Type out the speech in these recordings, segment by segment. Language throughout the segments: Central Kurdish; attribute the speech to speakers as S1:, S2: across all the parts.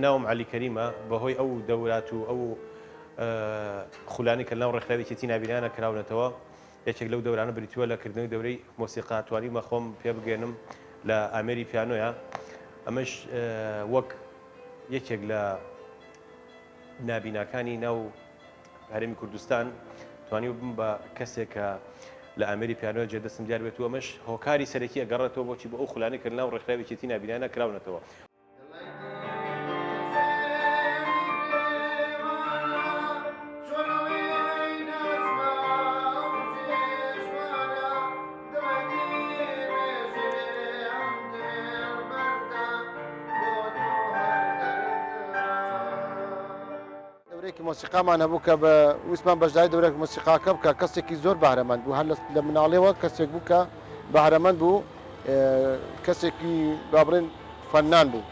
S1: ناوم علی کەریمە بەهۆی ئەو دەورات و ئەو خولانی کە ناو ڕێکخراوێکی نابینانە کراونەتەوە یەکێک لەو دەورانە بریتووە لە کردنەوەی دەورەی مۆسیقا توانیمە خۆم پێ بگەێنم لە ئامێری پیانۆیە ئەمەش وەک یەکێک لە نابیناکانی ناو هەرێمی کوردستان توانی بم بە کەسێک کە لە ئامێری پیانۆ جێدەستم دیار بێت و ئەمەش هۆکاری سەرەکی ئەگەڕێتەوە بۆچی بۆ ئەو خولانەی کە ناو ڕێکخراوێکی نابینانە کراونەتەوە.
S2: موسیقامان هەبوو کە بە ویسمان بەشداری دەورێک موسیقاکە بکە کەسێکی زۆر بەهرەمەند بوو هەر لە مناڵەوە کەسێک بوو کە بەهرەمەند بوو کەسێکی با بڵێن فەنان بوو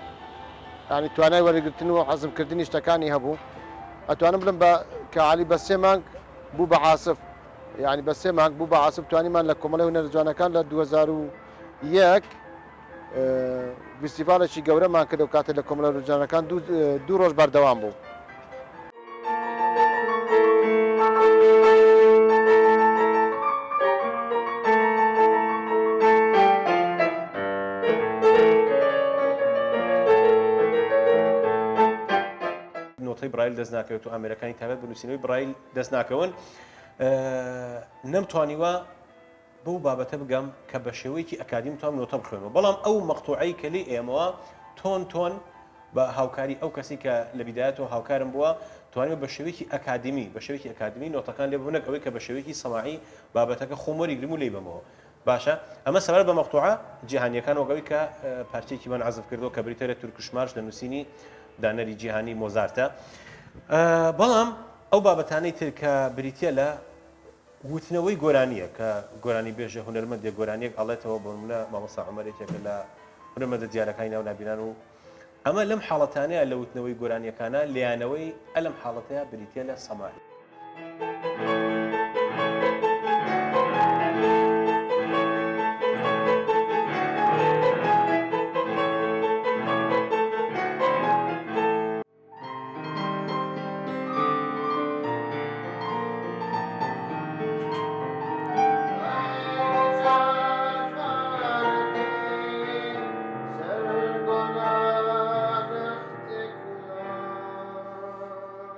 S2: یعنی توانای وەرەگرتن و حەزمکردنی شتەکانی هەبوو ئەتوانم بڵم کە عەلی بە 3 مانگ بوو بە عاسف یعنی بە 3 مانگ بوو بە عاسف توانیمان لە کۆمەڵی هونەرە جوانەکان لە 2001 فیستیڤالێکی گەورەمان کردە و کاتێک لە کۆمەڵە هونەرە جوانەکان دوو ڕۆژ بەردەوام بوو.
S1: نۆتەی برایل دەست ناکەوێت و ئامێرەکانی تایبەت بنووسینەوەی برایل دەست ناکەون نەمتوانیوە بەو بابەتە بگەم کە بە شێوەیەکی ئەکادیم توانم نۆتە بخوێنەوە بەڵام ئەو مەقتوعەی کە لێی ئێمەوە تۆن بە هاوکاری ئەو کەسی کە لە بیدایەتەوە هاوکارم بووە توانیوە بە شێوەیەکی ئەکادمی نۆتەکان لێ ببنەک ئەوەی کە بە شێوەیەکی سەماعی بابەتەکە خۆمۆری گرم و لێی بمەوە باشە ئەمە سەبەر بە مەقتوعە جیهانیەکان وەگەوی کە پارچەیەکی من عەزف کردەوە کە بریتە لە تورکشمارش لە نووسینی دانەری جیهانی مۆزارتە بەڵام ئەو بابەتانەی تر کە بریتە لە وتنەوەی گۆرانیە کە گۆرانی بێژە هونەرمەندێک گۆرانیەک ئەڵێتەوە بۆ نمونە مامۆستا عومەرێکێکە لە هونەرمەندە دیارەکانی ناو نابینان و ئەمە لەم حاڵەتانەیە لە وتنەوەی گۆرانیەکانە لیانەوەی ئەلەم حاڵەتەیە بریتە لە سەماعی.